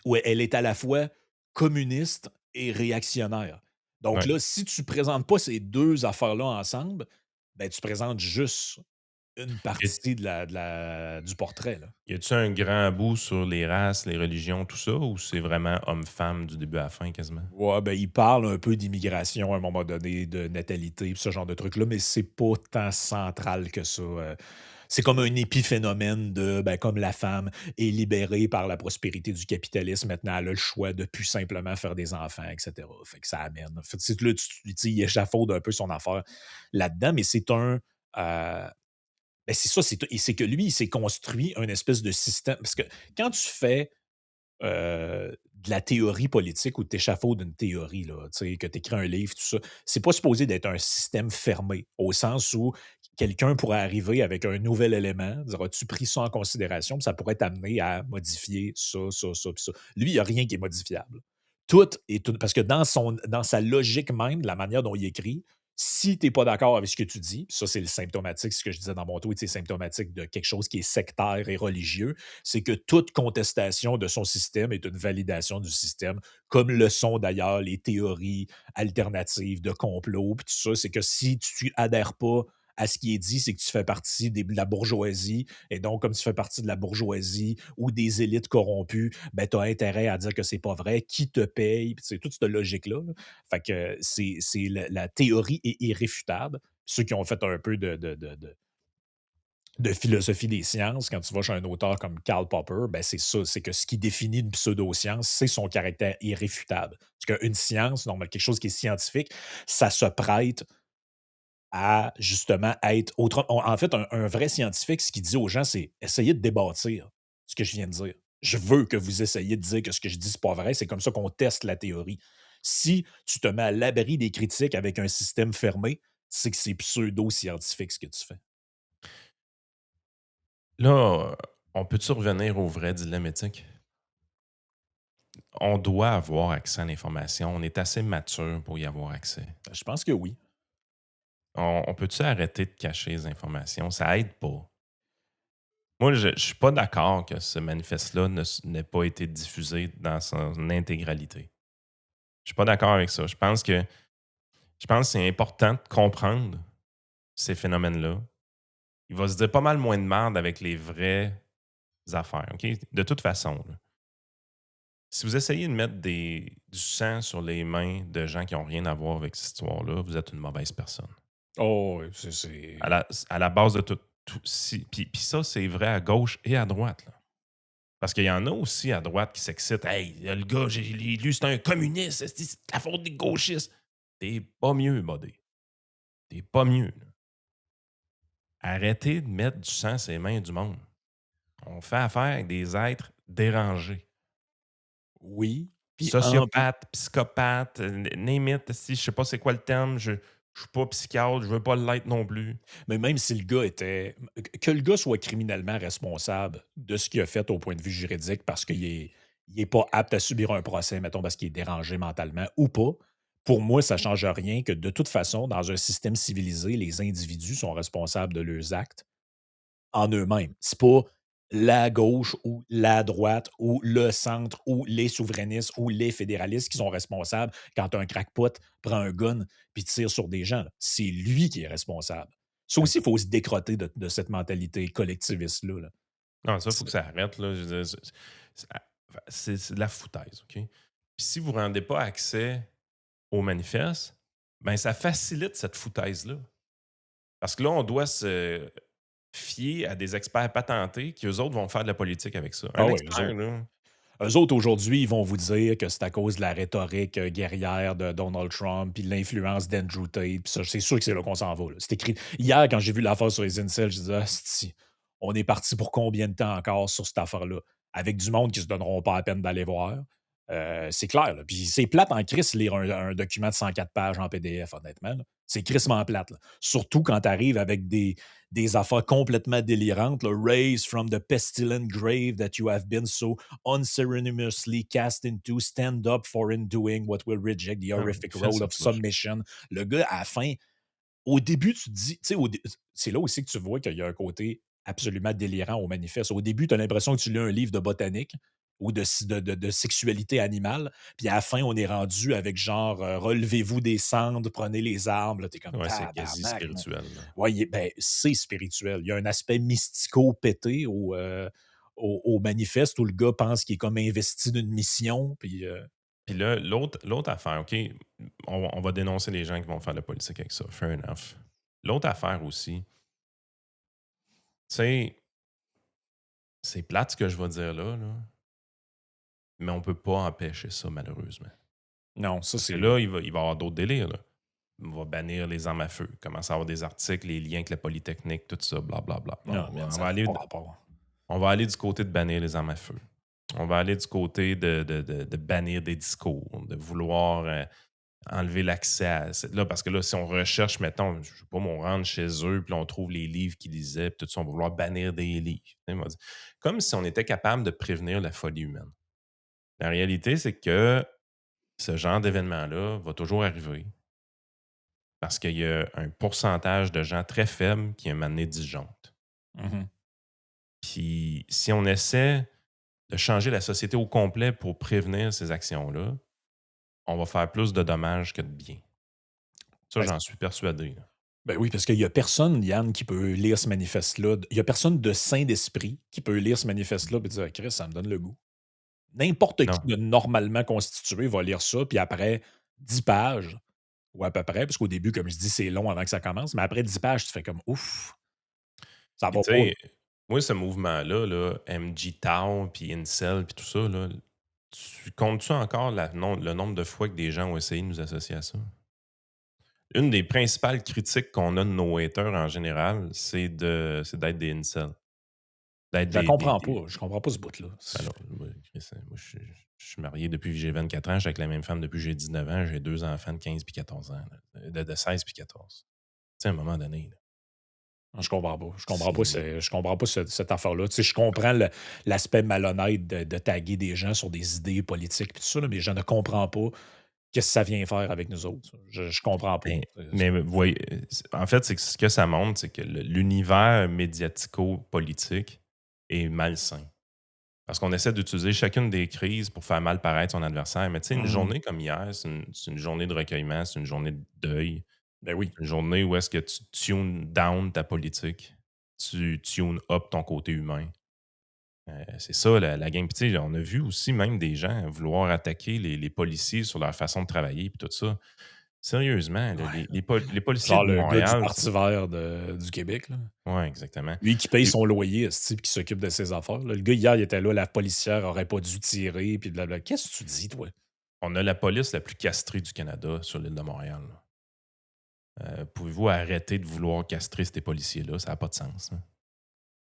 Ou elle est à la fois communiste et réactionnaire. Donc Ouais. là, si tu présentes pas ces 2 affaires-là ensemble, ben, tu présentes juste une Et partie du portrait, là. y a-tu un grand bout sur les races, les religions, tout ça, ou c'est vraiment homme-femme du début à la fin quasiment? Ouais, ben, il parle un peu d'immigration à un moment donné, de natalité, pis ce genre de trucs-là, mais c'est pas tant central que ça. C'est comme un épiphénomène de, ben, comme la femme est libérée par la prospérité du capitalisme, maintenant elle a le choix de plus simplement faire des enfants, et cetera. Fait que ça amène. Fait que, tu sais, là, tu sais, il échafaude un peu son affaire là-dedans, mais c'est ben, c'est ça, c'est que lui, il s'est construit un espèce de système. Parce que quand tu fais de la théorie politique ou tu échafaudes une théorie, là, tu sais, que tu écris un livre, tout ça, c'est pas supposé d'être un système fermé, au sens où quelqu'un pourrait arriver avec un nouvel élément, dire as-tu pris ça en considération, puis ça pourrait t'amener à modifier ça, ça, ça, puis ça. Lui, il n'y a rien qui est modifiable. Tout est tout. Parce que dans sa logique même, de la manière dont il écrit, si tu n'es pas d'accord avec ce que tu dis, puis ça, c'est le symptomatique, ce que je disais dans mon tweet, c'est symptomatique de quelque chose qui est sectaire et religieux, c'est que toute contestation de son système est une validation du système, comme le sont d'ailleurs les théories alternatives de complot, puis tout ça. C'est que si tu adhères pas à ce qui est dit, c'est que tu fais partie de la bourgeoisie, et donc comme tu fais partie de la bourgeoisie ou des élites corrompues, ben, tu as intérêt à dire que c'est pas vrai, qui te paye, puis c'est toute cette logique-là, là. Fait que la théorie est irréfutable. Ceux qui ont fait un peu de philosophie des sciences, quand tu vas chez un auteur comme Karl Popper, ben c'est ça, c'est que ce qui définit une pseudo-science, c'est son caractère irréfutable. Parce qu'une science, donc quelque chose qui est scientifique, ça se prête à justement être autre. En fait, un vrai scientifique, ce qu'il dit aux gens, c'est essayez de débattre ce que je viens de dire. Je veux que vous essayiez de dire que ce que je dis, c'est pas vrai. C'est comme ça qu'on teste la théorie. Si tu te mets à l'abri des critiques avec un système fermé, c'est que c'est pseudo-scientifique ce que tu fais. Là, on peut-tu revenir au vrai dilemme éthique? On doit avoir accès à l'information. On est assez mature pour y avoir accès. Je pense que oui. On peut-tu arrêter de cacher les informations? Ça aide pas. Moi, je ne suis pas d'accord que ce manifeste-là n'ait pas été diffusé dans son intégralité. Je suis pas d'accord avec ça. Je pense que c'est important de comprendre ces phénomènes-là. Il va se dire pas mal moins de merde avec les vraies affaires. OK? De toute façon, là, si vous essayez de mettre du sang sur les mains de gens qui n'ont rien à voir avec cette histoire-là, vous êtes une mauvaise personne. Oh, oui, À la base de tout. Puis ça, c'est vrai à gauche et à droite. Là. Parce qu'il y en a aussi à droite qui s'excitent. Hey, le gars, j'ai lu, c'est un communiste. C'est la faute des gauchistes. T'es pas mieux, buddy. T'es pas mieux. Là. Arrêtez de mettre du sang sur les mains du monde. On fait affaire avec des êtres dérangés. oui. Puis en Sociopathe, psychopathe, name it, si je sais pas c'est quoi le terme, je suis pas psychiatre, je veux pas l'être non plus. Mais même si le gars était que le gars soit criminellement responsable de ce qu'il a fait au point de vue juridique parce qu'il est pas apte à subir un procès, mettons, parce qu'il est dérangé mentalement ou pas, pour moi, ça change rien que de toute façon, dans un système civilisé, les individus sont responsables de leurs actes en eux-mêmes. C'est pas la gauche ou la droite ou le centre ou les souverainistes ou les fédéralistes qui sont responsables quand un crackpot prend un gun puis tire sur des gens, là. C'est lui qui est responsable. Ça aussi, il faut se décrotter de cette mentalité collectiviste-là. Là. Non, ça, il faut C'est- que ça arrête. Là. Je veux dire, c'est c'est de la foutaise, OK? Puis si vous ne rendez pas accès au manifeste, ben ça facilite cette foutaise-là. Parce que là, on doit se fier à des experts patentés qui, eux autres, vont faire de la politique avec ça. Ah Un oui, expert, là, eux autres, aujourd'hui, ils vont vous dire que c'est à cause de la rhétorique guerrière de Donald Trump, puis de l'influence d'Andrew Tate, puis ça, c'est sûr que c'est là qu'on s'en va. Là. C'est écrit. Hier, quand j'ai vu l'affaire sur les incels, je disais, ah, on est parti pour combien de temps encore sur cette affaire-là? Avec du monde qui se donneront pas la peine d'aller voir. C'est clair. Là. Puis c'est plate en crise lire un document de 104 pages en PDF, honnêtement. Là. C'est crissement plate. Là. Surtout quand tu arrives avec des affaires complètement délirantes. Là. Raise from the pestilent grave that you have been so unceremoniously cast into, stand up for in doing what will reject the non, horrific il fait role ça of toujours. submission. Le gars, à la fin, au début, tu te dis, tu sais, c'est là aussi que tu vois qu'il y a un côté absolument délirant au manifeste. Au début, tu as l'impression que tu lis un livre de botanique ou de sexualité animale, puis à la fin, on est rendu avec genre relevez-vous des cendres, prenez les armes. Tu es comme Ouais, c'est quasi tabarnak, man. spirituel. Là. Ouais, ben, c'est spirituel. Il y a un aspect mystico-pété au manifeste où le gars pense qu'il est comme investi d'une mission, puis Puis là, l'autre affaire, OK, on va dénoncer les gens qui vont faire de la politique avec ça. Fair enough. L'autre affaire aussi, tu sais, c'est plate ce que je vais dire là, mais on peut pas empêcher ça, malheureusement. non, ça Parce que c'est. là, il va y avoir d'autres délires. Là. On va bannir les armes à feu, commencer à avoir des articles, les liens avec la Polytechnique, tout ça, blablabla. Non, On, man, on ça va n'a aller, pas rapport. on va aller du côté de bannir les armes à feu. On va aller du côté de bannir des discours, de vouloir enlever l'accès à. Là, parce que là, si on recherche, mettons, je sais pas, on rentre chez eux, puis on trouve les livres qu'ils lisaient, puis tout ça, on va vouloir bannir des livres. Comme si on était capable de prévenir la folie humaine. La réalité, c'est que ce genre d'événement-là va toujours arriver parce qu'il y a un pourcentage de gens très faible qui, à un moment donné, disjonctent. Mhm. Puis, si on essaie de changer la société au complet pour prévenir ces actions-là, on va faire plus de dommages que de bien. Ça, Ben, j'en suis persuadé. Là. ben oui, parce qu'il n'y a personne, Yann, qui peut lire ce manifeste-là. Il n'y a personne de sain d'esprit qui peut lire ce manifeste-là et dire «Ah, Chris, ça me donne le goût. N'importe qui Non. de normalement constitué va lire ça, puis après 10 pages, ou à peu près, parce qu'au début, comme je dis, c'est long avant que ça commence, mais après 10 pages, tu fais comme ouf, ça Puis, va tu pas. Là. sais, moi, ce mouvement-là, là, MG Town, puis Incel, puis tout ça, là, tu comptes-tu encore le nombre de fois que des gens ont essayé de nous associer à ça? Une des principales critiques qu'on a de nos haters en général, c'est d'être des incels. D'être Je la comprends pas. Je comprends pas ce bout-là. Ben là, moi, Chris, moi, je suis marié depuis que j'ai 24 ans, je suis avec la même femme depuis que j'ai 19 ans, j'ai 2 enfants de 15 puis 14 ans, là, de 16 puis 14. Tu sais, à un moment donné, là, Je comprends pas. c'est Je comprends pas cette affaire-là. Tu sais, je comprends l'aspect malhonnête de taguer des gens sur des idées politiques et tout ça, là, mais je ne comprends pas qu'est-ce que ça vient faire avec nous autres. Je comprends pas. ben, mais vous voyez, en fait, c'est que ce que ça montre, c'est que l'univers médiatico-politique est malsain. Parce qu'on essaie d'utiliser chacune des crises pour faire mal paraître son adversaire. Mais tu sais, une Mhm. journée comme hier, c'est une journée de recueillement, c'est une journée de deuil, Ben oui. une journée où est-ce que tu tunes down ta politique, tu tunes up ton côté humain. C'est ça la game. Puis tu sais, on a vu aussi même des gens vouloir attaquer les policiers sur leur façon de travailler puis tout ça. Sérieusement, là, Ouais. les policiers Genre de le gars du Montréal, Parti vert du Québec. Là. ouais, exactement. Lui qui paye Et son loyer, esti, puis qui s'occupe de ses affaires. Là. Le gars, hier, il était là, la policière aurait pas dû tirer, puis blablabla. Qu'est-ce que tu dis, toi? on a la police la plus castrée du Canada sur l'île de Montréal. Là. Pouvez-vous arrêter de vouloir castrer ces policiers-là? Ça n'a pas de sens. Hein.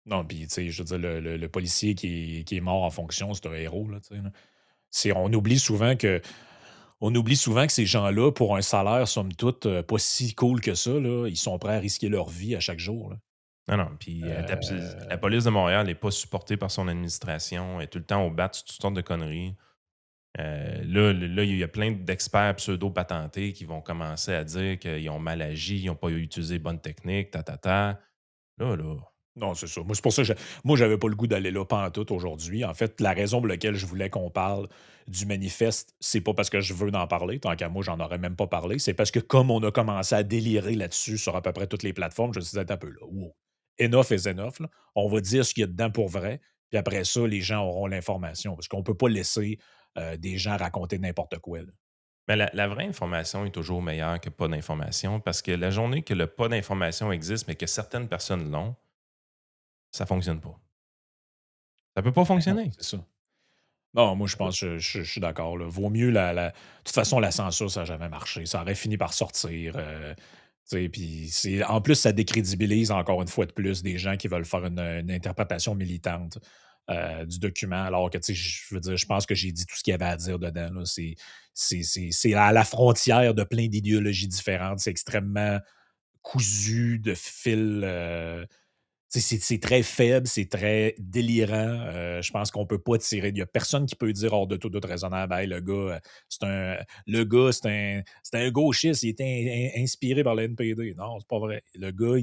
Non, puis, tu sais, je veux dire, le policier qui est mort en fonction, c'est un héros, là, tu sais. Là. On oublie souvent que ces gens-là, pour un salaire, somme toute, pas si cool que ça, là, ils sont prêts à risquer leur vie à chaque jour. Là. Non, non. Puis la Euh, police de Montréal n'est pas supportée par son administration. Elle est tout le temps au bat sur toutes sortes de conneries. Là, il y a plein d'experts pseudo-patentés qui vont commencer à dire qu'ils ont mal agi, ils n'ont pas utilisé bonne technique, ta. Là, Non, c'est ça. Moi, c'est pour ça que moi, j'avais pas le goût d'aller là pantoute aujourd'hui. En fait, la raison pour laquelle je voulais qu'on parle du manifeste, c'est pas parce que je veux en parler, tant qu'à moi, j'en aurais même pas parlé. C'est parce que comme on a commencé à délirer là-dessus sur à peu près toutes les plateformes, je me suis dit, attends un peu là, wow. Enough is enough, là. On va dire ce qu'il y a dedans pour vrai, puis après ça, les gens auront l'information. Parce qu'on peut pas laisser des gens raconter n'importe quoi, là. Mais la vraie information est toujours meilleure que pas d'information parce que la journée que le pas d'information existe, mais que certaines personnes l'ont, ça fonctionne pas. Ça peut pas Ben non, fonctionner. c'est ça. Non, moi, je pense, je suis d'accord, là. Vaut mieux de toute façon, la censure, ça n'a jamais marché. Ça aurait fini par sortir. Tu sais, puis en plus, ça décrédibilise encore une fois de plus des gens qui veulent faire une interprétation militante du document, alors que, tu sais, je veux dire, je pense que j'ai dit tout ce qu'il y avait à dire dedans, là. C'est à la frontière de plein d'idéologies différentes. C'est extrêmement cousu de fil. Tu sais, c'est très faible, c'est très délirant. Je pense qu'on peut pas tirer. Il y a personne qui peut dire hors de tout doute raisonnable, hey, c'est un gauchiste, il était inspiré par le NPD. Non, c'est pas vrai. Le gars,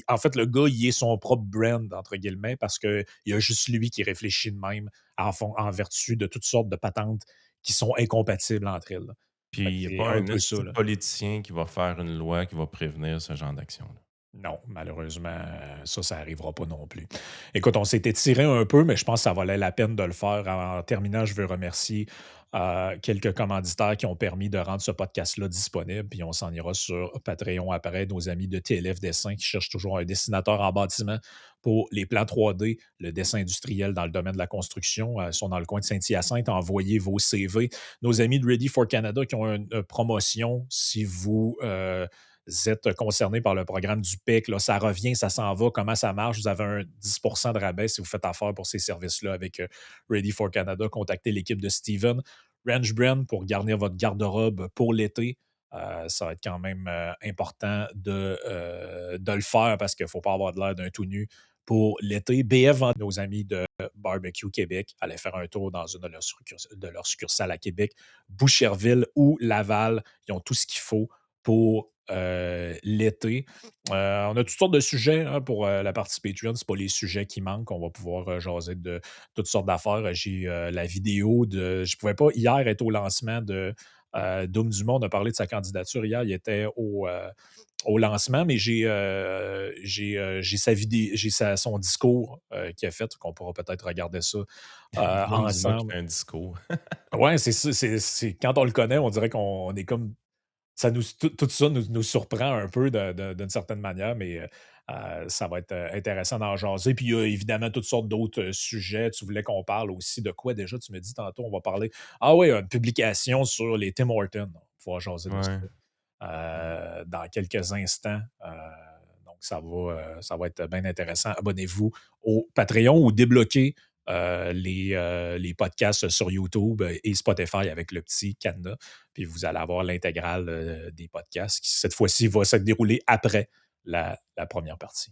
en fait, le gars, il est son propre brand, entre guillemets, parce qu'il y a juste lui qui réfléchit de même en vertu de toutes sortes de patentes qui sont incompatibles entre elles, là. Puis Fait que il y a c'est pas un un peu ça, esti de là. politicien qui va faire une loi qui va prévenir ce genre d'action-là. Non, malheureusement, ça n'arrivera pas non plus. Écoute, on s'est étiré un peu, mais je pense que ça valait la peine de le faire. En terminant, je veux remercier quelques commanditaires qui ont permis de rendre ce podcast-là disponible. Puis on s'en ira sur Patreon après. Nos amis de TLF Dessin qui cherchent toujours un dessinateur en bâtiment pour les plans 3D, le dessin industriel dans le domaine de la construction. Ils sont dans le coin de Saint-Hyacinthe. Envoyez vos CV. Nos amis de Ready for Canada qui ont une promotion si vous êtes concerné par le programme du PEC, là, ça revient, ça s'en va, comment ça marche? Vous avez un 10% de rabais si vous faites affaire pour ces services-là avec Ready for Canada. Contactez l'équipe de Steven. Ranch Brand pour garnir votre garde-robe pour l'été. Ça va être quand même important de le faire parce qu'il ne faut pas avoir de l'air d'un tout nu pour l'été. BF, nos amis de Barbecue Québec, allez faire un tour dans une de leurs succursales à Québec, Boucherville ou Laval. Ils ont tout ce qu'il faut pour l'été. On a toutes sortes de sujets hein, pour la partie Patreon. Ce pas les sujets qui manquent. On va pouvoir jaser de toutes sortes d'affaires. J'ai la vidéo de. Je ne pouvais pas hier être au lancement de Doom Dumont. On a parlé de sa candidature hier. Il était au lancement, mais j'ai sa vidéo, son discours qu'il a fait, qu'on pourra peut-être regarder ça Guillaume Dumas qui ensemble. fait un discours. Ouais, c'est ça. Quand on le connaît, on dirait qu'on est comme tout ça nous surprend un peu d'une certaine manière, mais ça va être intéressant d'en jaser. Puis il y a évidemment toutes sortes d'autres sujets. Tu voulais qu'on parle aussi de quoi déjà? Tu me dis tantôt, on va parler. Ah oui, une publication sur les Tim Hortons. On va pouvoir jaser de ça Ouais. dans quelques instants. Donc, ça va être bien intéressant. Abonnez-vous au Patreon ou débloquez les podcasts sur YouTube et Spotify avec le petit cadenas. Puis vous allez avoir l'intégrale des podcasts qui, cette fois-ci, va se dérouler après la première partie.